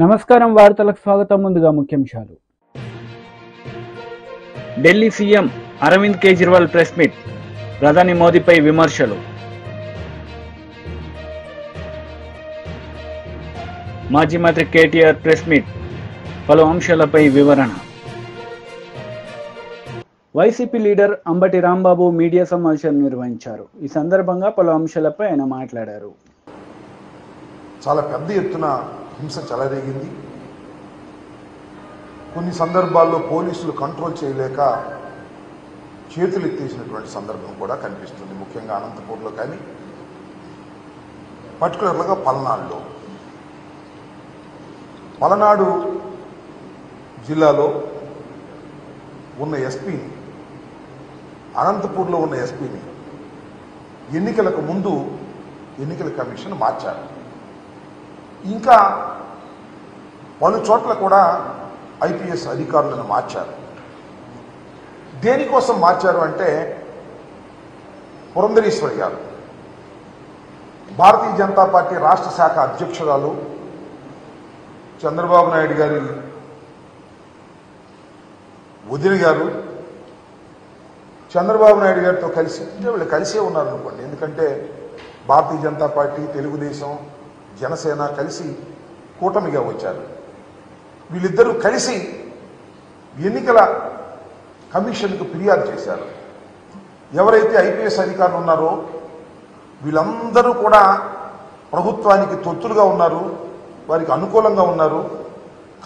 నమస్కారం వార్తలకు స్వాగతం. ముందుగా ముఖ్యాంశాలు. Delhi CM Arvind Kejriwal press meet, ప్రధాని మోదీపై విమర్శలు. మాజీ మంత్రి కేటీఆర్ ప్రెస్ మీట్, పలు అంశాలపై వివరణ. YCP leader Ambati Rambabu media సమావేశం నిర్వహించారు. ఈ సందర్భంగా పలు అంశాలపై ఆయన మాట్లాడారు. చాలా పెద్ద ఎత్తున హింస చెలరేగింది. కొన్ని సందర్భాల్లో పోలీసులు కంట్రోల్ చేయలేక చేతులు ఎత్తేసినటువంటి సందర్భం కూడా కనిపిస్తుంది. ముఖ్యంగా అనంతపూర్లో కానీ, పర్టికులర్గా పలనాడు జిల్లాలో ఉన్న ఎస్పీని, అనంతపూర్లో ఉన్న ఎస్పీని ఎన్నికలకు ముందు ఎన్నికల కమిషన్ మార్చారు. ఇంకా పలు చోట్ల కూడా ఐపీఎస్ అధికారులను మార్చారు. దేనికోసం మార్చారు అంటే, పురంధరేశ్వరి గారు భారతీయ జనతా పార్టీ రాష్ట్ర శాఖ అధ్యక్షురాలు, చంద్రబాబు నాయుడు గారి వదిన గారు, చంద్రబాబు నాయుడు గారితో కలిసి వీళ్ళు కలిసే ఉన్నారనుకోండి. ఎందుకంటే భారతీయ జనతా పార్టీ, తెలుగుదేశం, జనసేన కలిసి కూటమిగా వచ్చారు. వీళ్ళిద్దరూ కలిసి ఎన్నికల కమిషన్కు ఫిర్యాదు చేశారు. ఎవరైతే ఐపీఎస్ అధికారులు ఉన్నారో వీళ్ళందరూ కూడా ప్రభుత్వానికి తొత్తులుగా ఉన్నారు, వారికి అనుకూలంగా ఉన్నారు.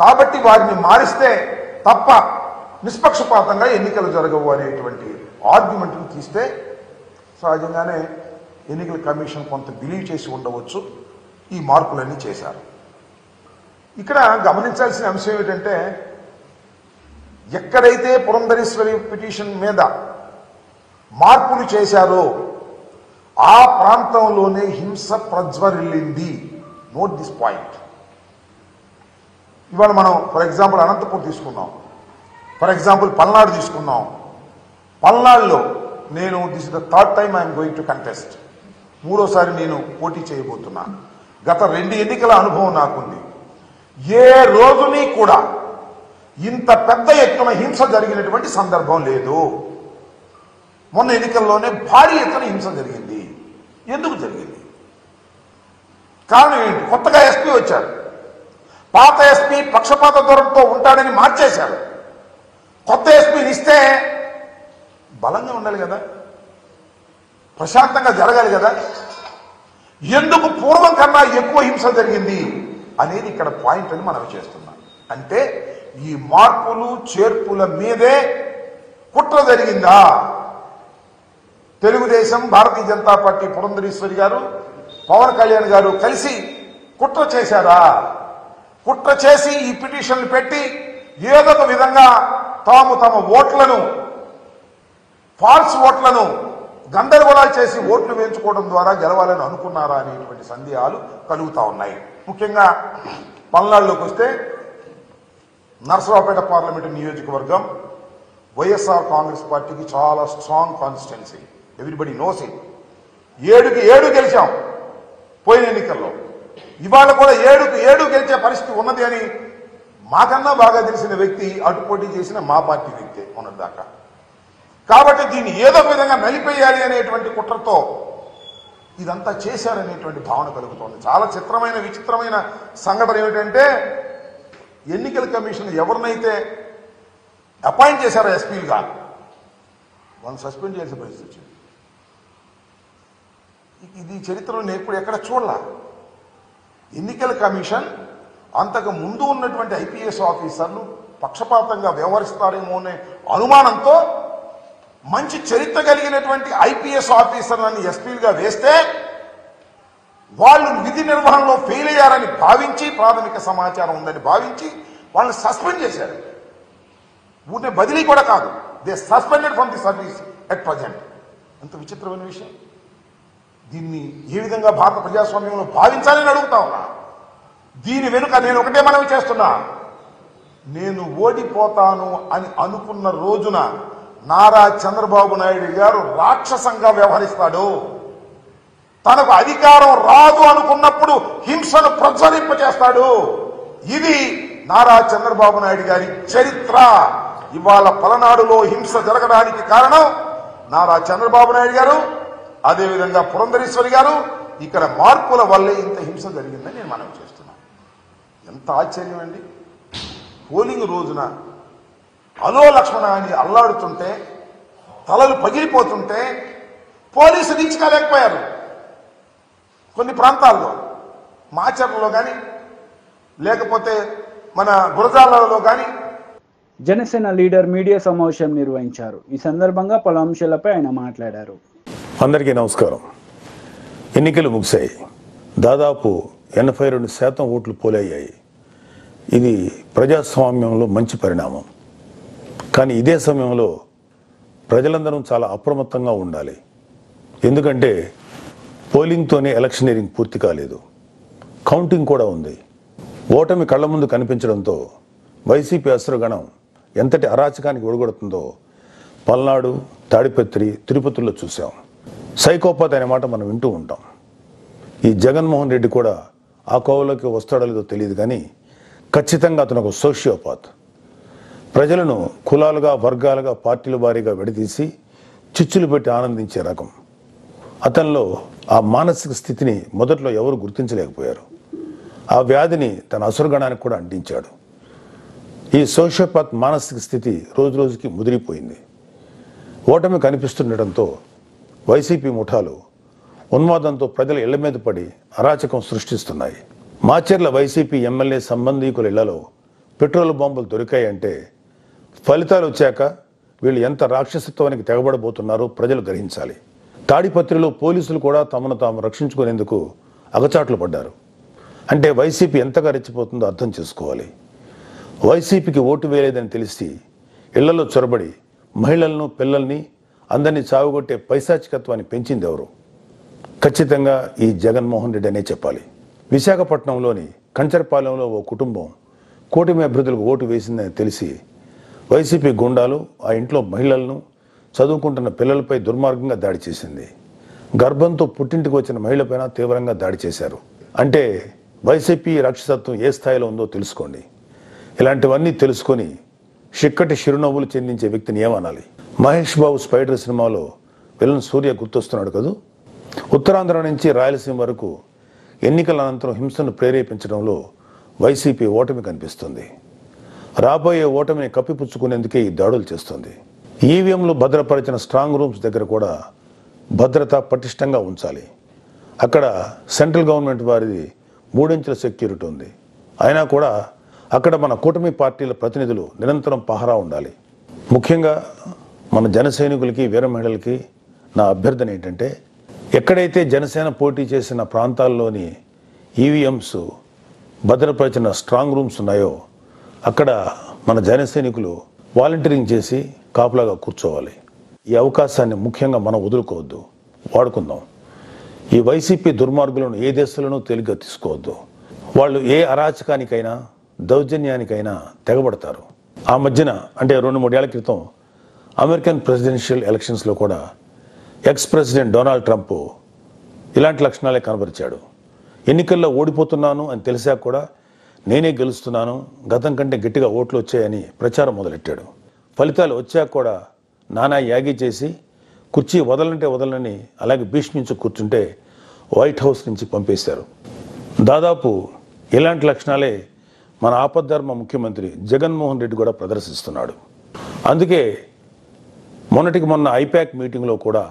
కాబట్టి వారిని మారిస్తే తప్ప నిష్పక్షపాతంగా ఎన్నికలు జరగవు అనేటువంటి ఆర్గ్యుమెంట్ను తీస్తే సహజంగానే ఎన్నికల కమిషన్ కొంత బిలీవ్ చేసి ఉండవచ్చు. ఈ మార్పులన్నీ చేశారు. ఇక్కడ గమనించాల్సిన అంశం ఏమిటంటే, ఎక్కడైతే పురంధరేశ్వరి పిటిషన్ మీద మార్పులు చేశారో ఆ ప్రాంతంలోనే హింస ప్రజ్వరిల్లింది. Note this point. ఇవాళ మనం ఫర్ ఎగ్జాంపుల్ అనంతపూర్ తీసుకున్నాం, ఫర్ ఎగ్జాంపుల్ పల్నాడు తీసుకున్నాం. పల్నాడులో నేను this is the third time I'm going to contest, మూడోసారి నేను పోటీ చేయబోతున్నా. గత 2 ఎన్నికల అనుభవం నాకుంది. ఏ రోజుని కూడా ఇంత పెద్ద ఎత్తున హింస జరిగినటువంటి సందర్భం లేదు. మొన్న ఎన్నికల్లోనే భారీ ఎత్తున హింస జరిగింది. ఎందుకు జరిగింది? కారణం ఏంటి? కొత్తగా ఎస్పీ వచ్చారు. పాత ఎస్పీ పక్షపాత ధోరణితో ఉంటాడని మార్చేశారు. కొత్త ఎస్పీని ఇస్తే బలంగా ఉండాలి కదా, ప్రశాంతంగా జరగాలి కదా. ఎందుకు పూర్వం కన్నా ఎక్కువ హింస జరిగింది అనేది ఇక్కడ పాయింట్ అని మనం చేస్తున్నాం. అంటే ఈ మార్పులు చేర్పుల మీదే కుట్ర జరిగిందా? తెలుగుదేశం, భారతీయ జనతా పార్టీ, పురంధరేశ్వరి గారు, పవన్ కళ్యాణ్ గారు కలిసి కుట్ర చేశారా? కుట్ర చేసి ఈ పిటిషన్లు పెట్టి ఏదో ఒక విధంగా తాము తమ ఓట్లను, ఫాల్స్ ఓట్లను గందరగోళాలు చేసి ఓట్లు వేయించుకోవడం ద్వారా గెలవాలని అనుకున్నారా అనేటువంటి సందేహాలు కలుగుతూ ఉన్నాయి. ముఖ్యంగా పల్నాడులోకి వస్తే, నరసరావుపేట పార్లమెంటు నియోజకవర్గం వైఎస్ఆర్ కాంగ్రెస్ పార్టీకి చాలా strong constituency. Everybody knows it. 7కి 7 గెలిచాం పోయిన ఎన్నికల్లో. ఇవాళ కూడా 7కి 7 గెలిచే పరిస్థితి ఉన్నది అని మాకన్నా బాగా తెలిసిన వ్యక్తి అటు పోటీ చేసిన మా పార్టీ వ్యక్తే ఉన్నదాకా. కాబట్టి దీన్ని ఏదో విధంగా నలిపేయాలి అనేటువంటి కుట్రతో ఇదంతా చేశారనేటువంటి భావన కలుగుతోంది. చాలా చిత్రమైన, విచిత్రమైన సంఘటన ఏమిటంటే, ఎన్నికల కమిషన్ ఎవరినైతే అపాయింట్ చేశారో ఎస్పీలుగా, వాళ్ళని సస్పెండ్ చేసే పరిస్థితి వచ్చింది. ఇది చరిత్రలో నేను ఎప్పుడు ఎక్కడ చూడలా. ఎన్నికల కమిషన్ అంతకు ముందు ఉన్నటువంటి ఐపీఎస్ ఆఫీసర్లు పక్షపాతంగా వ్యవహరిస్తారేమో అనే అనుమానంతో మంచి చరిత్ర కలిగినటువంటి ఐపీఎస్ ఆఫీసర్లను ఎస్పీలుగా వేస్తే వాళ్ళు విధి నిర్వహణలో ఫెయిల్ అయ్యారని భావించి, ప్రాథమిక సమాచారం ఉందని భావించి వాళ్ళని సస్పెండ్ చేశారు. ఊరినే బదిలీ కూడా కాదు, they suspended from the service at present. ఎంత విచిత్రమైన విషయం. దీన్ని ఏ విధంగా భారత ప్రజాస్వామ్యంలో భావించాలని అడుగుతా ఉన్నా. దీని వెనుక నేను ఒకటే మనవి చేస్తున్నా, నేను ఓడిపోతాను అని అనుకున్న రోజున నారా చంద్రబాబు నాయుడు గారు రాక్షసంగా వ్యవహరిస్తాడు. తనకు అధికారం రాదు అనుకున్నప్పుడు హింసను ప్రజ్వలింపచేస్తాడు. ఇది నారా చంద్రబాబు నాయుడు గారి చరిత్ర. ఇవాళ పలనాడులో హింస జరగడానికి కారణం నారా చంద్రబాబు నాయుడు గారు, అదేవిధంగా పురంధరేశ్వరి గారు. ఇక్కడ మార్పుల వల్లే ఇంత హింస జరిగిందని నేను మనవి చేస్తున్నాను. ఎంత ఆశ్చర్యం అండి. పోలింగ్ రోజున అలో లక్ష్మణ అని అల్లాడుతుంటే, తలలు పగిలిపోతుంటే పోలీసులు దించుకోలేకపోయారు. కొన్ని ప్రాంతాల్లో మాచర్లలో కానీ లేకపోతే మన గురజాలలో కానీ. జనసేన లీడర్ మీడియా సమావేశం నిర్వహించారు. ఈ సందర్భంగా పలు అంశాలపై ఆయన మాట్లాడారు. అందరికీ నమస్కారం. ఎన్నికలు ముగిశాయి. దాదాపు 82% ఓట్లు పోలయ్యాయి. ఇది ప్రజాస్వామ్యంలో మంచి పరిణామం. కానీ ఇదే సమయంలో ప్రజలందరం చాలా అప్రమత్తంగా ఉండాలి. ఎందుకంటే పోలింగ్తోనే ఎలక్షనీరింగ్ పూర్తి కాలేదు, కౌంటింగ్ కూడా ఉంది. ఓటమి కళ్ల ముందు కనిపించడంతో వైసీపీ అసురగణం ఎంతటి అరాచకానికి ఒడిగొడుతుందో పల్నాడు, తాడిపత్రి, తిరుపతిలో చూసాం. సైకోపాత్ అనే మాట మనం వింటూ ఉంటాం. ఈ జగన్మోహన్ రెడ్డి కూడా ఆ కోవలోకి వస్తాడో లేదో తెలియదు, కానీ ఖచ్చితంగా అతను ఒక సోషియోపాత్. ప్రజలను కులాలుగా, వర్గాలుగా, పార్టీల వారీగా విడదీసి చిచ్చులు పెట్టి ఆనందించే రకం. అతనిలో ఆ మానసిక స్థితిని మొదట్లో ఎవరు గుర్తించలేకపోయారు. ఆ వ్యాధిని తన అసురగణానికి కూడా అంటించాడు. ఈ సోషియోపాత్ మానసిక స్థితి రోజు రోజుకి ముదిరిపోయింది. ఓటమి కనిపిస్తుండటంతో వైసీపీ ముఠాలు ఉన్మాదంతో ప్రజల ఇళ్ల మీద పడి అరాచకం సృష్టిస్తున్నాయి. మాచర్ల వైసీపీ ఎమ్మెల్యే సంబంధీకుల ఇళ్లలో పెట్రోల్ బాంబులు దొరికాయంటే ఫలితాలు వచ్చాక వీళ్ళు ఎంత రాక్షసత్వానికి తెగబడబోతున్నారో ప్రజలు గ్రహించాలి. తాడిపత్రిలో పోలీసులు కూడా తమను తాము రక్షించుకునేందుకు అగచాట్లు పడ్డారు. అంటే వైసీపీ ఎంతగా రెచ్చిపోతుందో అర్థం చేసుకోవాలి. వైసీపీకి ఓటు వేయలేదని తెలిసి ఇళ్లలో చొరబడి మహిళలను, పిల్లల్ని అందరినీ చావుగొట్టే పైశాచికత్వాన్ని పెంచింది ఎవరు? ఖచ్చితంగా ఈ జగన్మోహన్ రెడ్డి అనే చెప్పాలి. విశాఖపట్నంలోని కంచరపాలెంలో ఓ కుటుంబం కూటమి అభ్యర్థులకు ఓటు వేసిందని తెలిసి వైసీపీ గుండాలు ఆ ఇంట్లో మహిళలను, చదువుకుంటున్న పిల్లలపై దుర్మార్గంగా దాడి చేసింది. గర్భంతో పుట్టింటికి వచ్చిన మహిళపైన తీవ్రంగా దాడి చేశారు. అంటే వైసీపీ రాక్షసత్వం ఏ స్థాయిలో ఉందో తెలుసుకోండి. ఇలాంటివన్నీ తెలుసుకొని చిక్కటి చిరునవ్వులు చెందించే వ్యక్తిని ఏమనాలి? మహేష్ బాబు స్పైడర్ సినిమాలో విలన్ సూర్య గుర్తొస్తున్నాడు కదూ. ఉత్తరాంధ్ర నుంచి రాయలసీమ వరకు ఎన్నికల అనంతరం హింసను ప్రేరేపించడంలో వైసీపీ ఓటమి కనిపిస్తుంది. రాబోయే ఓటమిని కప్పిపుచ్చుకునేందుకే ఈ దాడులు చేస్తుంది. ఈవీఎంలు భద్రపరిచిన స్ట్రాంగ్ రూమ్స్ దగ్గర కూడా భద్రత పటిష్టంగా ఉంచాలి. అక్కడ సెంట్రల్ గవర్నమెంట్ వారిది 3 అంచెల సెక్యూరిటీ ఉంది. అయినా కూడా అక్కడ మన కూటమి పార్టీల ప్రతినిధులు నిరంతరం పహరా ఉండాలి. ముఖ్యంగా మన జన సైనికులకి, వీర మహిళలకి నా అభ్యర్థన ఏంటంటే, ఎక్కడైతే జనసేన పోటీ చేసిన ప్రాంతాల్లోని ఈవీఎంస్ భద్రపరిచిన స్ట్రాంగ్ రూమ్స్ ఉన్నాయో అక్కడ మన జన సైనికులు వాలంటీరింగ్ చేసి కాపులాగా కూర్చోవాలి. ఈ అవకాశాన్ని ముఖ్యంగా మనం వదులుకోవద్దు, వాడుకుందాం. ఈ వైసీపీ దుర్మార్గులను ఏ దేశంలోనూ తేలిగ్గా తీసుకోవద్దు. వాళ్ళు ఏ అరాచకానికైనా, దౌర్జన్యానికైనా తెగబడతారు. ఆ మధ్యన అంటే 2-3 ఏళ్ల క్రితం అమెరికన్ ప్రెసిడెన్షియల్ ఎలక్షన్స్లో కూడా ఎక్స్ ప్రెసిడెంట్ డొనాల్డ్ ట్రంప్ ఇలాంటి లక్షణాలే కనబరిచాడు. ఎన్నికల్లో ఓడిపోతున్నాను అని తెలిసాక కూడా నేనే గెలుస్తున్నాను, గతం కంటే గట్టిగా ఓట్లు వచ్చాయని ప్రచారం మొదలెట్టాడు. ఫలితాలు వచ్చాక కూడా నానా యాగి చేసి కుర్చీ వదలంటే వదలని అలాగే భీష్మించి కూర్చుంటే వైట్ హౌస్ నుంచి పంపేశారు. దాదాపు ఇలాంటి లక్షణాలే మన ఆపద్ధర్మ ముఖ్యమంత్రి జగన్మోహన్ రెడ్డి కూడా ప్రదర్శిస్తున్నాడు. అందుకే మొన్నటికి మొన్న ఐపాక్ మీటింగ్లో కూడా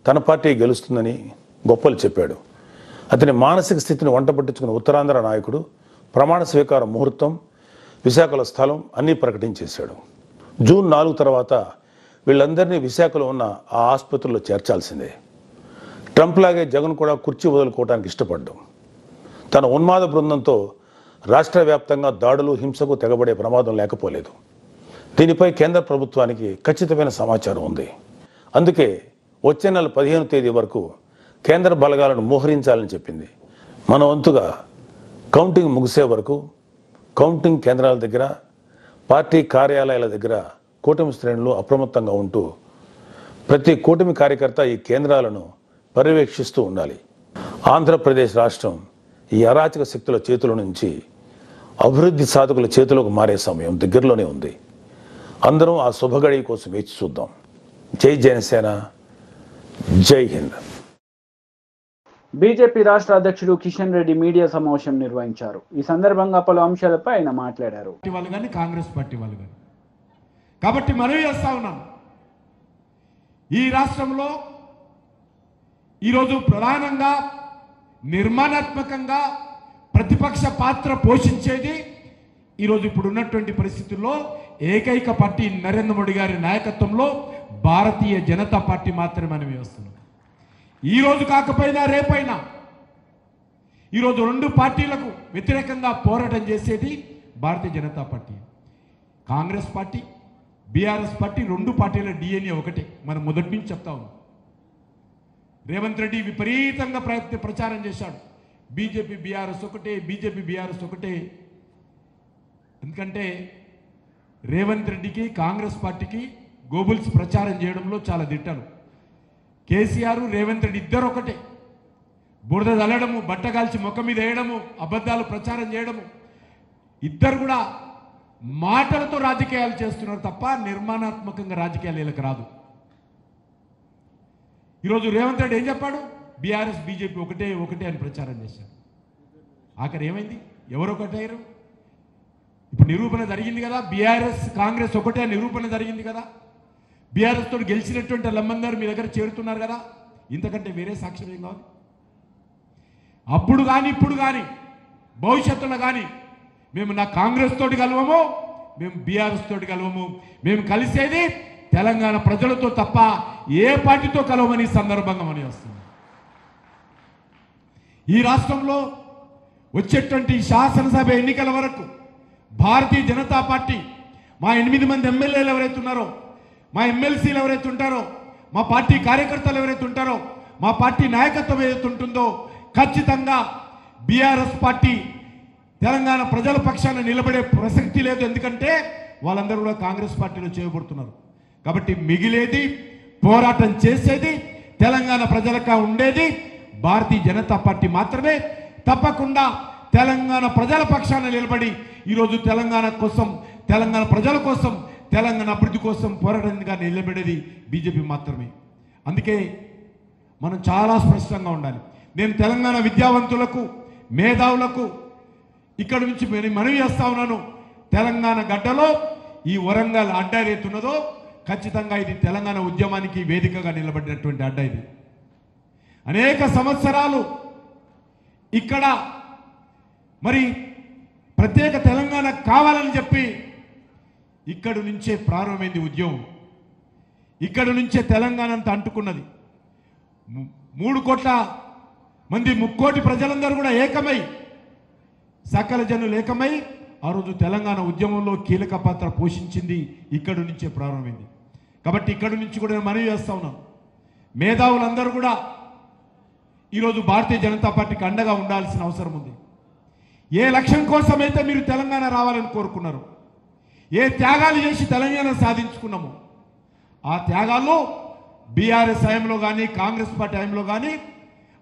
తన పార్టీ గెలుస్తుందని గొప్పలు చెప్పాడు. అతని మానసిక స్థితిని వంట పట్టించుకున్న ఉత్తరాంధ్ర నాయకుడు ప్రమాణ స్వీకార ముహూర్తం, విశాఖలో స్థలం అన్నీ ప్రకటించేశాడు. జూన్ 4 తర్వాత వీళ్ళందరినీ విశాఖలో ఉన్న ఆ ఆసుపత్రిలో చేర్చాల్సిందే. ట్రంప్ లాగే జగన్ కూడా కుర్చీ వదులుకోవడానికి ఇష్టపడ్డాం. తన ఉన్మాద బృందంతో రాష్ట్ర వ్యాప్తంగా దాడులు, హింసకు తెగబడే ప్రమాదం లేకపోలేదు. దీనిపై కేంద్ర ప్రభుత్వానికి ఖచ్చితమైన సమాచారం ఉంది. అందుకే వచ్చే నెల 15వ తేదీ వరకు కేంద్ర బలగాలను మోహరించాలని చెప్పింది. మన వంతుగా కౌంటింగ్ ముగిసే వరకు కౌంటింగ్ కేంద్రాల దగ్గర, పార్టీ కార్యాలయాల దగ్గర కూటమి శ్రేణులు అప్రమత్తంగా ఉంటూ ప్రతి కూటమి కార్యకర్త ఈ కేంద్రాలను పర్యవేక్షిస్తూ ఉండాలి. ఆంధ్రప్రదేశ్ రాష్ట్రం ఈ అరాచక శక్తుల చేతుల నుంచి అభివృద్ధి సాధకుల చేతులకు మారే సమయం దగ్గరలోనే ఉంది. అందరం ఆ శుభగడి కోసం వేచి చూద్దాం. జై జనసేన, జై హింద్. బీజేపీ రాష్ట్ర అధ్యక్షుడు కిషన్ రెడ్డి మీడియా సమావేశం నిర్వహించారు. ఈ సందర్భంగా పలు అంశాలపై ఆయన మాట్లాడారు. వాళ్ళు కానీ కాంగ్రెస్ పార్టీ వాళ్ళు కానీ కాబట్టి మనవి చేస్తా ఉన్నాం, ఈ రాష్ట్రంలో ఈరోజు ప్రధానంగా నిర్మాణాత్మకంగా ప్రతిపక్ష పాత్ర పోషించేది ఈరోజు ఇప్పుడు ఉన్నటువంటి పరిస్థితుల్లో ఏకైక పార్టీ నరేంద్ర మోడీ గారి నాయకత్వంలో భారతీయ జనతా పార్టీ మాత్రమే మనం వేస్తున్నాం. ఈరోజు కాకపోయినా రేపైనా ఈరోజు రెండు పార్టీలకు వ్యతిరేకంగా పోరాటం చేసేది Bharatiya Janata party. Congress party, BRS party రెండు పార్టీల డిఎన్ఏ ఒకటే. మనం మొదటి నుంచి చెప్తా ఉన్నాం. రేవంత్ రెడ్డి విపరీతంగా ప్రచారం చేశాడు, బీజేపీ బీఆర్ఎస్ ఒకటే, బీజేపీ బీఆర్ఎస్ ఒకటే. ఎందుకంటే రేవంత్ రెడ్డికి కాంగ్రెస్ పార్టీకి గోబుల్స్ ప్రచారం చేయడంలో చాలా దిట్టలు. కేసీఆర్, రేవంత్ రెడ్డి ఇద్దరు ఒకటే. బురద చల్లడము, బట్టగాల్చి ముఖం మీద వేయడము, అబద్ధాలు ప్రచారం చేయడము, ఇద్దరు కూడా మాటలతో రాజకీయాలు చేస్తున్నారు తప్ప నిర్మాణాత్మకంగా రాజకీయాలు వీళ్ళకి రాదు. ఈరోజు రేవంత్ రెడ్డి ఏం చెప్పాడు? బీఆర్ఎస్ బీజేపీ ఒకటే ఒకటే అని ప్రచారం చేశారు. ఆఖరి ఏమైంది? ఎవరు ఒకటయ్యారు? ఇప్పుడు నిరూపణ జరిగింది కదా, బీఆర్ఎస్ కాంగ్రెస్ ఒకటే నిరూపణ జరిగింది కదా. బీఆర్ఎస్ తోటి గెలిచినటువంటి వాళ్ళందరూ మీ దగ్గర చేరుతున్నారు కదా. ఇంతకంటే వేరే సాక్ష్యం ఏం కావాలి? అప్పుడు కానీ ఇప్పుడు కానీ భవిష్యత్తులో కానీ మేము నా కాంగ్రెస్ తోటి కలవము, మేము బీఆర్ఎస్ తోటి కలవము. మేము కలిసేది తెలంగాణ ప్రజలతో తప్ప ఏ పార్టీతో కలవమని సందర్భంగా మనం వస్తుంది. ఈ రాష్ట్రంలో వచ్చేటువంటి శాసనసభ ఎన్నికల వరకు భారతీయ జనతా పార్టీ మా 8 మంది ఎమ్మెల్యేలు ఎవరైతే ఉన్నారో, మా ఎమ్మెల్సీలు ఎవరైతే ఉంటారో, మా పార్టీ కార్యకర్తలు ఎవరైతే ఉంటారో, మా పార్టీ నాయకత్వం ఏదైతే ఉంటుందో ఖచ్చితంగా బీఆర్ఎస్ పార్టీ తెలంగాణ ప్రజల పక్షాన నిలబడే ప్రసక్తి లేదు. ఎందుకంటే వాళ్ళందరూ కూడా కాంగ్రెస్ పార్టీలో చేయబడుతున్నారు. కాబట్టి మిగిలేది పోరాటం చేసేది తెలంగాణ ప్రజలకు ఉండేది భారతీయ జనతా పార్టీ మాత్రమే. తప్పకుండా తెలంగాణ ప్రజల పక్షాన నిలబడి ఈరోజు తెలంగాణ కోసం, తెలంగాణ ప్రజల కోసం, తెలంగాణ అభివృద్ధి కోసం పోరాటంగా నిలబడేది బీజేపీ మాత్రమే. అందుకే మనం చాలా స్పష్టంగా ఉండాలి. నేను తెలంగాణ విద్యావంతులకు, మేధావులకు ఇక్కడ నుంచి మనవి చేస్తా ఉన్నాను. తెలంగాణ గడ్డలో ఈ వరంగల్ అడ్డ ఏదైతున్నదో ఖచ్చితంగా ఇది తెలంగాణ ఉద్యమానికి వేదికగా నిలబడినటువంటి అడ్డ. ఇది అనేక సంవత్సరాలు ఇక్కడ మరి ప్రత్యేక తెలంగాణ కావాలని చెప్పి ఇక్కడి నుంచే ప్రారంభమైంది ఉద్యమం. ఇక్కడి నుంచే తెలంగాణ అంతా అంటుకున్నది. 3 కోట్ల మంది, 3 కోటి ప్రజలందరూ కూడా ఏకమై, సకల జనులు ఏకమై ఆ రోజు తెలంగాణ ఉద్యమంలో కీలక పాత్ర పోషించింది ఇక్కడి నుంచే ప్రారంభమైంది. కాబట్టి ఇక్కడి నుంచి కూడా మనవి చేస్తా ఉన్నాం, మేధావులందరూ కూడా ఈరోజు భారతీయ జనతా పార్టీకి అండగా ఉండాల్సిన అవసరం ఉంది. ఏ లక్ష్యం కోసమైతే మీరు తెలంగాణ రావాలని కోరుకున్నారు, ఏ త్యాగాలు చేసి తెలంగాణ సాధించుకున్నామో ఆ త్యాగాల్లో బీఆర్ఎస్ హయాంలో కానీ కాంగ్రెస్ పార్టీ హయాంలో కానీ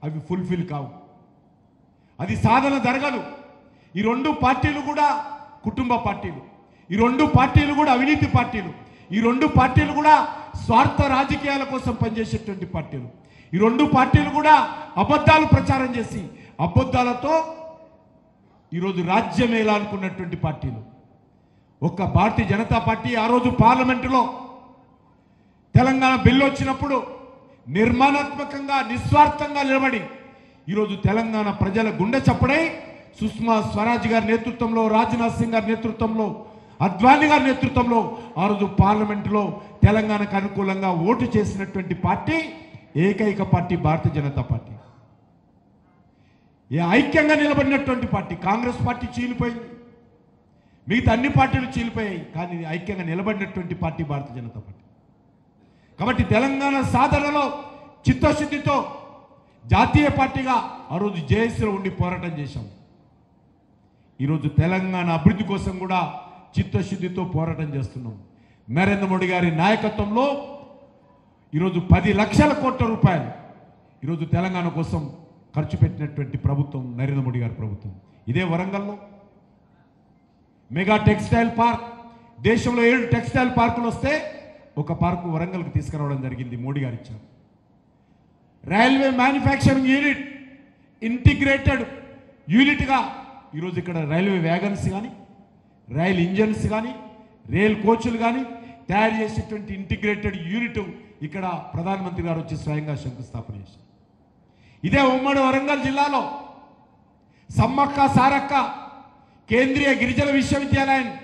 అవి ఫుల్ఫిల్ కావు, అది సాధన జరగదు. ఈ రెండు పార్టీలు కూడా కుటుంబ పార్టీలు, ఈ రెండు పార్టీలు కూడా అవినీతి పార్టీలు, ఈ రెండు పార్టీలు కూడా స్వార్థ రాజకీయాల కోసం పనిచేసేటువంటి పార్టీలు, ఈ రెండు పార్టీలు కూడా అబద్ధాలు ప్రచారం చేసి అబద్ధాలతో ఈరోజు రాజ్యం ఏలానుకున్నటువంటి పార్టీలు. ఒక్క భారతీయ జనతా పార్టీ ఆ రోజు పార్లమెంటులో తెలంగాణ బిల్లు వచ్చినప్పుడు నిర్మాణాత్మకంగా నిస్వార్థంగా నిలబడి ఈరోజు తెలంగాణ ప్రజల గుండె చప్పుడై సుష్మా స్వరాజ్ గారి నేతృత్వంలో, రాజ్నాథ్ సింగ్ గారి నేతృత్వంలో, అద్వానీ గారి నేతృత్వంలో ఆ రోజు పార్లమెంటులో తెలంగాణకు అనుకూలంగా ఓటు చేసినటువంటి పార్టీ ఏకైక పార్టీ భారతీయ జనతా పార్టీ. ఐక్యంగా నిలబడినటువంటి పార్టీ. కాంగ్రెస్ పార్టీ చీలిపోయింది, మిగతా అన్ని పార్టీలు చీలిపోయాయి, కానీ ఐక్యంగా నిలబడినటువంటి పార్టీ భారతీయ జనతా పార్టీ. కాబట్టి తెలంగాణ సాధనలో చిత్తశుద్ధితో జాతీయ పార్టీగా ఆ రోజు జేఏసీలో ఉండి పోరాటం చేశాం. ఈరోజు తెలంగాణ అభివృద్ధి కోసం కూడా చిత్తశుద్ధితో పోరాటం చేస్తున్నాం. నరేంద్ర మోడీ గారి నాయకత్వంలో ఈరోజు 10 లక్షల కోట్ల రూపాయలు ఈరోజు తెలంగాణ కోసం ఖర్చు పెట్టినటువంటి ప్రభుత్వం నరేంద్ర మోడీ గారి ప్రభుత్వం. ఇదే వరంగల్లో మెగా టెక్స్టైల్ పార్క్, దేశంలో 7 టెక్స్టైల్ పార్కులు వస్తే ఒక పార్కు వరంగల్కి తీసుకురావడం జరిగింది, మోడీ గారు ఇచ్చారు. రైల్వే మ్యానుఫ్యాక్చరింగ్ యూనిట్ ఇంటిగ్రేటెడ్ యూనిట్గా ఈరోజు ఇక్కడ రైల్వే వ్యాగన్స్ కానీ, రైల్ ఇంజన్స్ కానీ, రైల్ కోచ్లు కానీ తయారు చేసేటువంటి ఇంటిగ్రేటెడ్ యూనిట్ ఇక్కడ ప్రధానమంత్రి గారు వచ్చి స్వయంగా శంకుస్థాపన చేశారు. ఇదే ఉమ్మడి వరంగల్ జిల్లాలో సమ్మక్క సారక్క కేంద్రీయ గిరిజన విశ్వవిద్యాలయాన్ని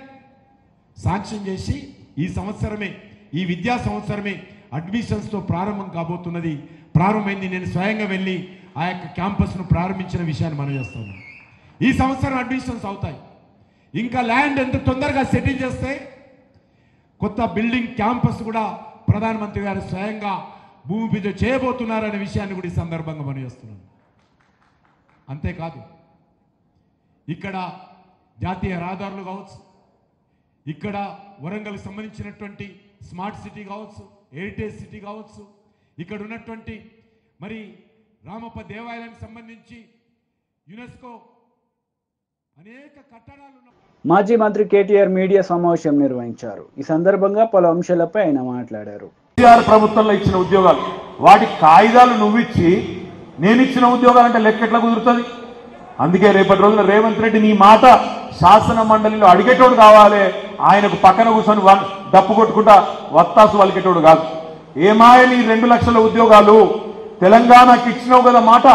శాంక్షన్ చేసి ఈ సంవత్సరమే, ఈ విద్యా సంవత్సరమే అడ్మిషన్స్తో ప్రారంభం కాబోతున్నది. ప్రారంభమైంది. నేను స్వయంగా వెళ్ళి ఆ యొక్క క్యాంపస్ను ప్రారంభించిన విషయాన్ని మనం చేస్తున్నాం. ఈ సంవత్సరం అడ్మిషన్స్ అవుతాయి. ఇంకా ల్యాండ్ ఎంత తొందరగా సెటిల్ చేస్తే కొత్త బిల్డింగ్ క్యాంపస్ కూడా ప్రధానమంత్రి గారు స్వయంగా భూమి పూజ చేయబోతున్నారనే విషయాన్ని కూడా ఈ సందర్భంగా మనం చేస్తున్నాం. అంతేకాదు ఇక్కడ జాతీయ రహదారులు కావచ్చు, ఇక్కడ వరంగల్కి సంబంధించినటువంటి స్మార్ట్ సిటీ కావచ్చు, హెరిటేజ్ సిటీ కావచ్చు, ఇక్కడ ఉన్నటువంటి మరి రామప్ప దేవాలయానికి సంబంధించి యునెస్కో అనేక కట్టడాలు ఉన్న మాజీ మంత్రి కేటీఆర్ మీడియా సమావేశం నిర్వహించారు. ఈ సందర్భంగా పలు అంశాలపై ఆయన మాట్లాడారు. కేసీఆర్ ప్రభుత్వంలో ఇచ్చిన ఉద్యోగాలు, వాటి కాయిదాలు నువ్విచ్చి నేను ఇచ్చిన ఉద్యోగాలు అంటే లెక్క ఎట్లా కుదురుతుంది? అందుకే రేపటి రోజున రేవంత్ రెడ్డి నీ మాట శాసన మండలిలో అడిగేటోడు కావాలి, ఆయనకు పక్కన కూర్చొని డప్పు కొట్టుకుంటా వత్తాసు వలికేటోడు కాదు. ఏమాయ నీ 2 లక్షల ఉద్యోగాలు తెలంగాణకి ఇచ్చినావు కదా మాట,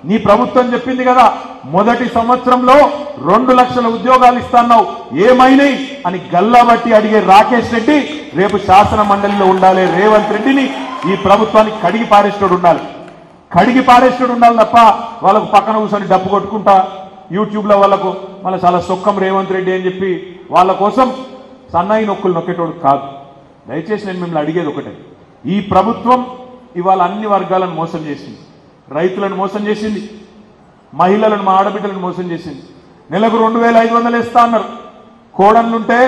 నీ ప్రభుత్వం చెప్పింది కదా మొదటి సంవత్సరంలో 2 లక్షల ఉద్యోగాలు ఇస్తాన్నావు, ఏమైనాయి అని గల్లాబట్టి అడిగే రాకేష్ రెడ్డి రేపు శాసన మండలిలో ఉండాలి. రేవంత్ రెడ్డిని ఈ ప్రభుత్వానికి కడిగి పారేస్తాడు ఉండాలి, కడిగి పారేస్తాడు ఉండాలి తప్ప వాళ్ళకు పక్కన కూర్చొని డప్పు కొట్టుకుంటా యూట్యూబ్లో వాళ్ళకు మళ్ళీ చాలా సొక్కం రేవంత్ రెడ్డి అని చెప్పి వాళ్ళ కోసం సన్నాయి నొక్కులు నొక్కేటోడు కాదు. దయచేసి నేను మిమ్మల్ని అడిగేది ఒకటే, ఈ ప్రభుత్వం ఇవాళ అన్ని వర్గాలను మోసం చేసింది. రైతులను మోసం చేసింది, మహిళలను, మా ఆడబిడ్డలను మోసం చేసింది. నెలకు 2500 ఇస్తా అన్నాడు, కోడన్లుంటే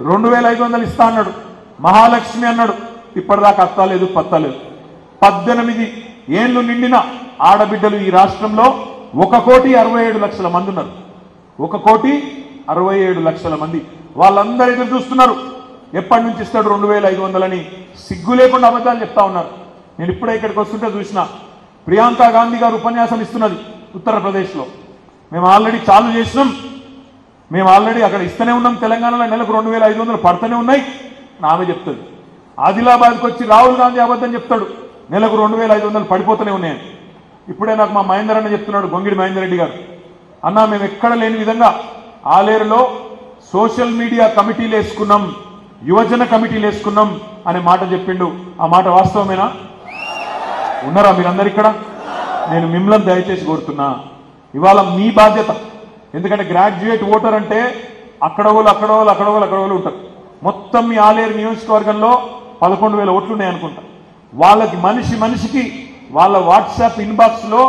2500 ఇస్తా అన్నాడు, మహాలక్ష్మి అన్నాడు, ఇప్పటిదాకా అత్తలేదు పత్తలేదు. 18 ఏళ్ళు నిండిన ఆడబిడ్డలు ఈ రాష్ట్రంలో 1,67,00,000 మంది ఉన్నారు. 1,67,00,000 మంది. వాళ్ళందరూ ఎదురు చూస్తున్నారు ఎప్పటి నుంచి ఇస్తాడు 2500 అని. సిగ్గు లేకుండా అబద్ధాలు చెప్తా ఉన్నారు. నేను ఇప్పుడే ఇక్కడికి వస్తుంటే చూసిన ప్రియాంక గాంధీ గారు ఉపన్యాసం ఇస్తున్నది ఉత్తరప్రదేశ్లో. మేము ఆల్రెడీ చాలు చేసినాం, మేము ఆల్రెడీ అక్కడ ఇస్తూనే ఉన్నాం, తెలంగాణలో నెలకు 2500 పడుతూనే ఉన్నాయి ఆమె చెప్తుంది. ఆదిలాబాద్కి వచ్చి రాహుల్ గాంధీ అబద్ధం చెప్తాడు, నెలకు 2500 పడిపోతూనే ఉన్నాయని. ఇప్పుడే నాకు మా మహేందర్ అన్న చెప్తున్నాడు, గొంగిడి మహేందర్ రెడ్డి గారు, అన్నా మేము ఎక్కడ లేని విధంగా ఆలేరులో సోషల్ మీడియా కమిటీలు వేసుకున్నాం, యువజన కమిటీలు వేసుకున్నాం అనే మాట చెప్పిండు. ఆ మాట వాస్తవమేనా? ఉన్నారా మీరందరు ఇక్కడ? నేను మిమ్మల్ని దయచేసి కోరుతున్నా, ఇవాళ మీ బాధ్యత. ఎందుకంటే గ్రాడ్యుయేట్ ఓటర్ అంటే అక్కడోళ్ళు ఉంటారు. మొత్తం మీ ఆలేరు నియోజకవర్గంలో 11,000 ఓట్లు ఉన్నాయి అనుకుంటా. వాళ్ళకి మనిషికి వాళ్ళ వాట్సాప్ ఇన్బాక్స్లో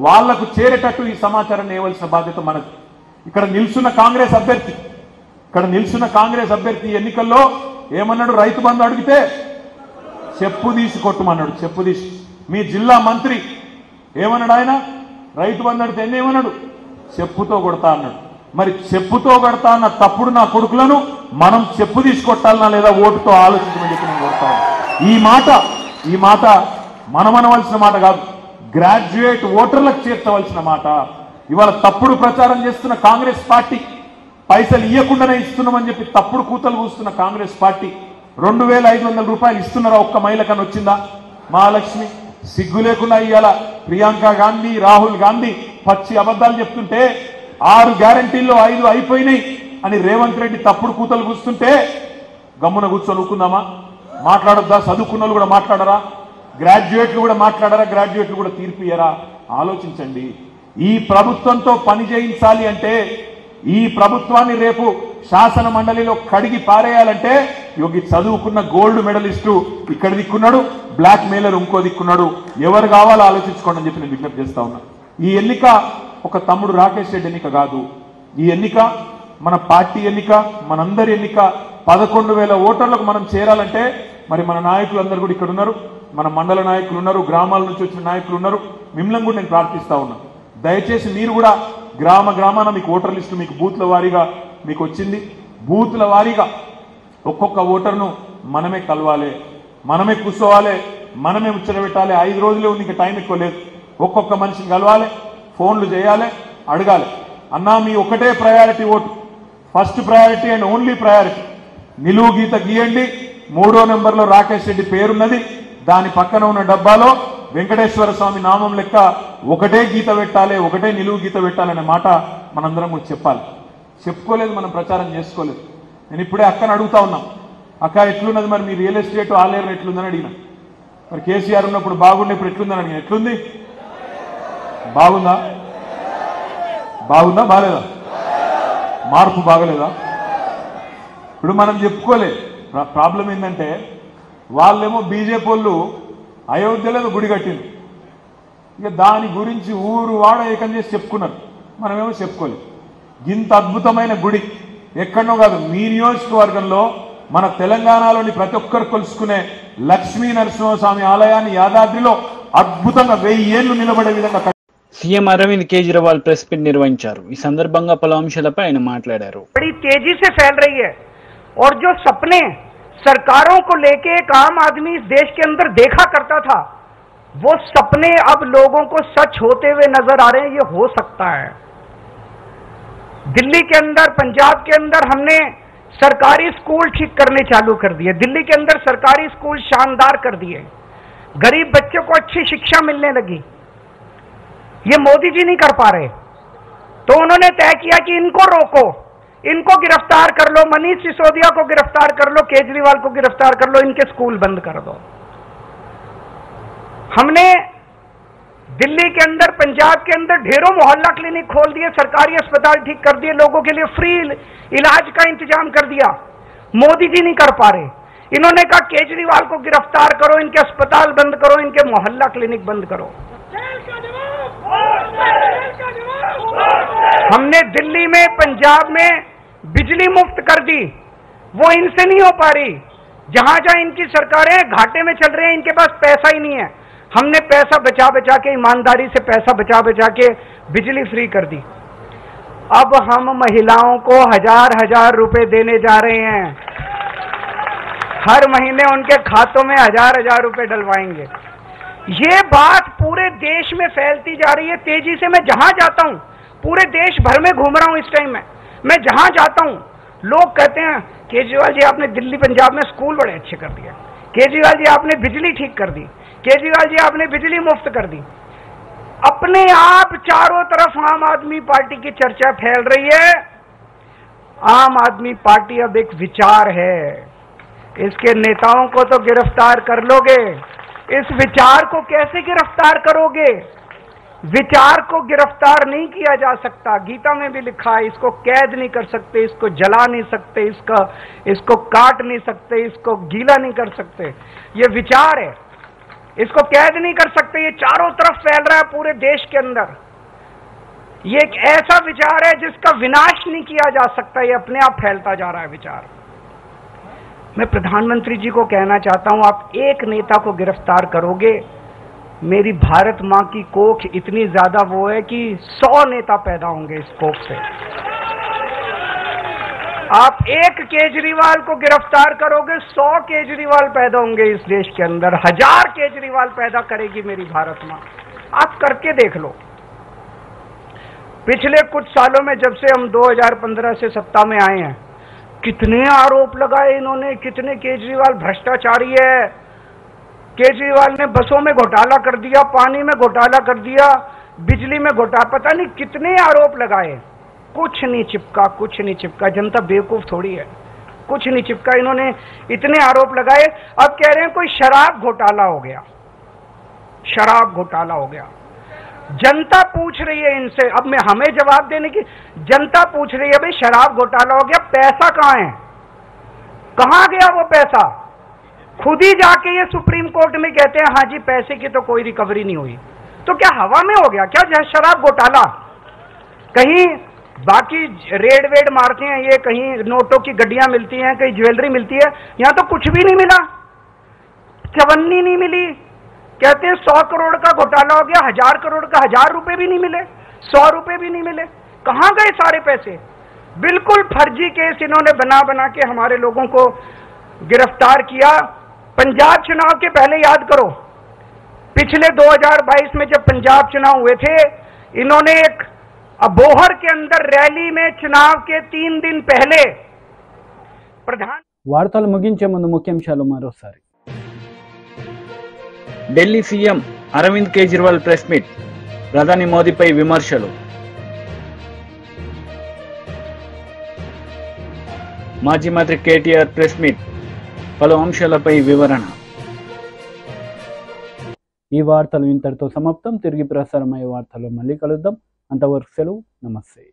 వాళ్లకు చేరేటట్టు ఈ సమాచారాన్ని ఇవ్వాల్సిన బాధ్యత మనది. ఇక్కడ నిల్చున్న కాంగ్రెస్ అభ్యర్థి ఎన్నికల్లో ఏమన్నాడు? రైతు బంధు అడిగితే చెప్పు తీసి కొట్టమన్నాడు, చెప్పు తీసి. మీ జిల్లా మంత్రి ఏమన్నాడు? ఆయన రైతు బంధు అడిగితే ఏమన్నాడు? చెప్పుతో కొడతా అన్నాడు. మరి చెప్పుతో కొడతా అన్న తప్పుడు నా కొడుకులను మనం చెప్పు తీసి కొట్టాలన్నా లేదా ఓటుతో ఆలోచించమని చెప్పి నేను కొడతాను. ఈ మాట మనమనవలసిన మాట కాదు, గ్రాడ్యుయేట్ ఓటర్లకు చేర్చవలసిన మాట. ఇవాళ తప్పుడు ప్రచారం చేస్తున్న కాంగ్రెస్ పార్టీ, పైసలు ఇవ్వకుండానే ఇస్తున్నామని చెప్పి తప్పుడు కూతలు కూస్తున్న కాంగ్రెస్ పార్టీ 2,500 రూపాయలు ఇస్తున్నారా? ఒక్క మహిళకని వచ్చిందా? మహాలక్ష్మి సిగ్గు లేకుండా ఇవాళ ప్రియాంక గాంధీ, రాహుల్ గాంధీ పచ్చి అబద్ధాలు చెప్తుంటే 6 గ్యారంటీల్లో 5 అయిపోయినాయి అని రేవంత్ రెడ్డి తప్పుడు కూతలు కూస్తుంటే గమ్మున కూర్చొని ఊరుకుందామా? మాట్లాడొద్దా? చదువుకున్న వాళ్ళు కూడా మాట్లాడరా? గ్రాడ్యుయేట్లు కూడా మాట్లాడరా? గ్రాడ్యుయేట్లు కూడా తీర్పు ఇయ్యరా? ఆలోచించండి. ఈ ప్రభుత్వంతో పని చేయించాలి అంటే, ఈ ప్రభుత్వాన్ని రేపు శాసన మండలిలో కడిగి పారేయాలంటే యోగి చదువుకున్న గోల్డ్ మెడలిస్టు ఇక్కడ దిక్కున్నాడు, బ్లాక్ మెయిలర్ ఇంకో దిక్కున్నాడు. ఎవరు కావాలో ఆలోచించుకోండి అని చెప్పి నేను విజ్ఞప్తి చేస్తా ఉన్నా. ఈ ఎన్నిక ఒక తమ్ముడు రాకేష్ రెడ్డి ఎన్నిక కాదు. ఈ ఎన్నిక మన పార్టీ ఎన్నిక, మనందరి ఎన్నిక. 11,000 ఓటర్లకు మనం చేరాలంటే మరి మన నాయకులు అందరూ కూడా ఇక్కడ ఉన్నారు, మన మండల నాయకులు ఉన్నారు, గ్రామాల నుంచి వచ్చిన నాయకులు ఉన్నారు. మిమ్మల్ని కూడా నేను ప్రార్థిస్తా ఉన్నా, దయచేసి మీరు కూడా గ్రామాన మీకు ఓటర్ లిస్టు మీకు బూత్ల వారీగా మీకు వచ్చింది. బూతుల వారీగా ఒక్కొక్క ఓటర్ను మనమే కలవాలి, మనమే కూర్చోవాలి, మనమే ముచ్చటబెట్టాలి. 5 రోజులే ఉంది, ఇంకా టైం ఎక్కువ లేదు. ఒక్కొక్క మనిషిని కలవాలి, ఫోన్లు చేయాలి, అడగాలి. అన్నా మీ ఒకటే priority vote, first priority and only priority. నిలువు గీత గీయండి. 3వ నెంబర్లో రాకేష్ రెడ్డి పేరున్నది, దాని పక్కన ఉన్న డబ్బాలో వెంకటేశ్వర స్వామి నామం లెక్క ఒకటే గీత పెట్టాలి, ఒకటే నిలువు గీత పెట్టాలనే మాట మనందరం కూడా చెప్పాలి. చెప్పుకోలేదు, మనం ప్రచారం చేసుకోలేదు. నేను ఇప్పుడే అక్కని అడుగుతా ఉన్నాం, అక్క ఎట్లున్నది మరి మీ రియల్ ఎస్టేట్ ఆలేరు ఎట్లుందని అడిగిన. మరి కేసీఆర్ ఉన్నప్పుడు బాగుండే, ఇప్పుడు ఎట్లుందని అడిగిన. ఎట్లుంది? బాగుందా? బాగుందా? బాగలేదా? మార్పు బాగలేదా? ఇప్పుడు మనం చెప్పుకోలే. ప్రాబ్లం ఏంటంటే వాళ్ళేమో బీజేపీ వాళ్ళు అయోధ్యలో గుడి కట్టింది, ఇక దాని గురించి ఊరు వాడ ఏకం చేసి చెప్పుకున్నారు, మనమేమో చెప్పుకోలేదు. ఇంత అద్భుతమైన గుడి ఎక్కడనో కాదు, మీ నియోజకవర్గంలో మన తెలంగాణలోని ప్రతి ఒక్కరు కొలుసుకునే లక్ష్మీ నరసింహస్వామి ఆలయాన్ని యాదాద్రిలో అద్భుతంగా 1000 ఏళ్లు నిలబడే విధంగా CM Arvind Kejriwal press meet నిర్వహించారు. ఈ సందర్భంగా పలు అంశాలపై ఆయన మాట్లాడారు. बड़ी तेजी से फैल रही है और जो सपने सरकारों को लेके एक आम आदमी इस देश के अंदर देखा करता था, वो सपने अब लोगों को सच होते हुए नजर आ रहे हैं. ये हो सकता है. दिल्ली के अंदर, पंजाब के अंदर हमने सरकारी स्कूल ठीक करने चालू कर दिए. दिल्ली के अंदर सरकारी स्कूल शानदार कर दिए. गरीब बच्चों को अच्छी शिक्षा मिलने लगी. ये मोदी जी नहीं कर पा रहे, तो उन्होंने तय किया कि इनको रोको, इनको गिरफ्तार कर लो, मनीष सिसोदिया को गिरफ्तार कर लो, केजरीवाल को गिरफ्तार कर लो, इनके स्कूल बंद कर दो. हमने दिल्ली के अंदर, पंजाब के अंदर ढेरों मोहल्ला क्लिनिक खोल दिए, सरकारी अस्पताल ठीक कर दिए, लोगों के लिए फ्री इलाज का इंतजाम कर दिया. मोदी जी नहीं कर पा रहे. इन्होंने कहा केजरीवाल को गिरफ्तार करो, इनके अस्पताल बंद करो, इनके मोहल्ला क्लिनिक बंद करो. हमने दिल्ली में, पंजाब में बिजली मुफ्त कर दी, वो इनसे नहीं हो पा रही. जहां जहां इनकी सरकारें घाटे में चल रहे हैं, इनके पास पैसा ही नहीं है. हमने पैसा बचा बचा के, ईमानदारी से पैसा बचा बचा के बिजली फ्री कर दी. अब हम महिलाओं को 1000-1000 रुपए देने जा रहे हैं. हर महीने उनके खातों में 1000-1000 रुपए डलवाएंगे. ये बात पूरे देश में फैलती जा रही है तेजी से. मैं जहां जाता हूं, पूरे देश भर में घूम रहा हूं इस टाइम में, मैं जहां जाता हूं लोग कहते हैं केजरीवाल जी आपने दिल्ली पंजाब में स्कूल बड़े अच्छे कर दिए, केजरीवाल जी आपने बिजली ठीक कर दी, केजरीवाल जी आपने बिजली मुफ्त कर दी. अपने आप चारों तरफ आम आदमी पार्टी की चर्चा फैल रही है. आम आदमी पार्टी अब एक विचार है, इसके नेताओं को तो गिरफ्तार कर लोगे, इस विचार को कैसे गिरफ्तार करोगे? विचार को गिरफ्तार नहीं किया जा सकता. गीता में भी लिखा है, इसको कैद नहीं कर सकते, इसको जला नहीं सकते, इसको काट नहीं सकते, इसको गीला नहीं कर सकते. ये विचार है, इसको कैद नहीं कर सकते. ये चारों तरफ फैल रहा है पूरे देश के अंदर. ये एक ऐसा विचार है जिसका विनाश नहीं किया जा सकता. ये अपने आप फैलता जा रहा है विचार. मैं प्रधानमंत्री जी को कहना चाहता हूं, आप एक नेता को गिरफ्तार करोगे, मेरी भारत मां की कोख इतनी ज्यादा वो है कि 100 नेता पैदा होंगे इस कोख से. आप एक केजरीवाल को गिरफ्तार करोगे, 100 केजरीवाल पैदा होंगे इस देश के अंदर. 1000 केजरीवाल पैदा करेगी मेरी भारत मां. आप करके देख लो. पिछले कुछ सालों में, जब से हम 2015 से सत्ता में आए हैं, कितने आरोप लगाए इन्होंने, कितने केजरीवाल भ्रष्टाचारी है. केजरीवाल ने बसों में घोटाला कर दिया, पानी में घोटाला कर दिया, बिजली में घोटाला, पता नहीं कितने आरोप लगाए. कुछ नहीं चिपका, कुछ नहीं चिपका. जनता बेवकूफ थोड़ी है, कुछ नहीं चिपका. इन्होंने इतने आरोप लगाए. अब कह रहे हैं कोई शराब घोटाला हो गया, शराब घोटाला हो गया. जनता पूछ रही है इनसे, अब मैं हमें जवाब देने की, जनता पूछ रही है भाई शराब घोटाला हो गया, पैसा कहां है, कहां गया वो पैसा? खुद ही जाके ये सुप्रीम कोर्ट में कहते हैं हाँ जी पैसे की तो कोई रिकवरी नहीं हुई. तो क्या हवा में हो गया क्या शराब घोटाला? कहीं बाकी रेड वेड मारते हैं ये, कहीं नोटों की गड्डियां मिलती हैं, कहीं ज्वेलरी मिलती है, यहां तो कुछ भी नहीं मिला, चवन्नी नहीं मिली. कहते हैं 100 करोड़ का घोटाला हो गया, 1000 करोड़ का 1000 रुपए भी नहीं मिले, 100 रुपए भी नहीं मिले. कहां गए सारे पैसे? बिल्कुल फर्जी केस इन्होंने बना बना के हमारे लोगों को गिरफ्तार किया। पंजाब चुनाव के पहले याद करो, पिछले 2022 में जब पंजाब चुनाव हुए थे, इन्होंने एक अबोहर के अंदर रैली में चुनाव के 3 दिन पहले प्रधान వార్తలు ముగించే ముందు ముఖ్యాంశాలు మరోసారి. Delhi CM Arvind Kejriwal press meet, ప్రధాని మోదీపై విమర్శలు. మాజీ మంత్రి కేటీఆర్ ప్రెస్ మీట్, పలు అంశాలపై వివరణ. ఈ వార్తలు ఇంతటితో సమాప్తం. తిరిగి ప్రసారమయ్యే వార్తలు మళ్ళీ కలుద్దాం. అంతవరకు సెలవు. నమస్తే.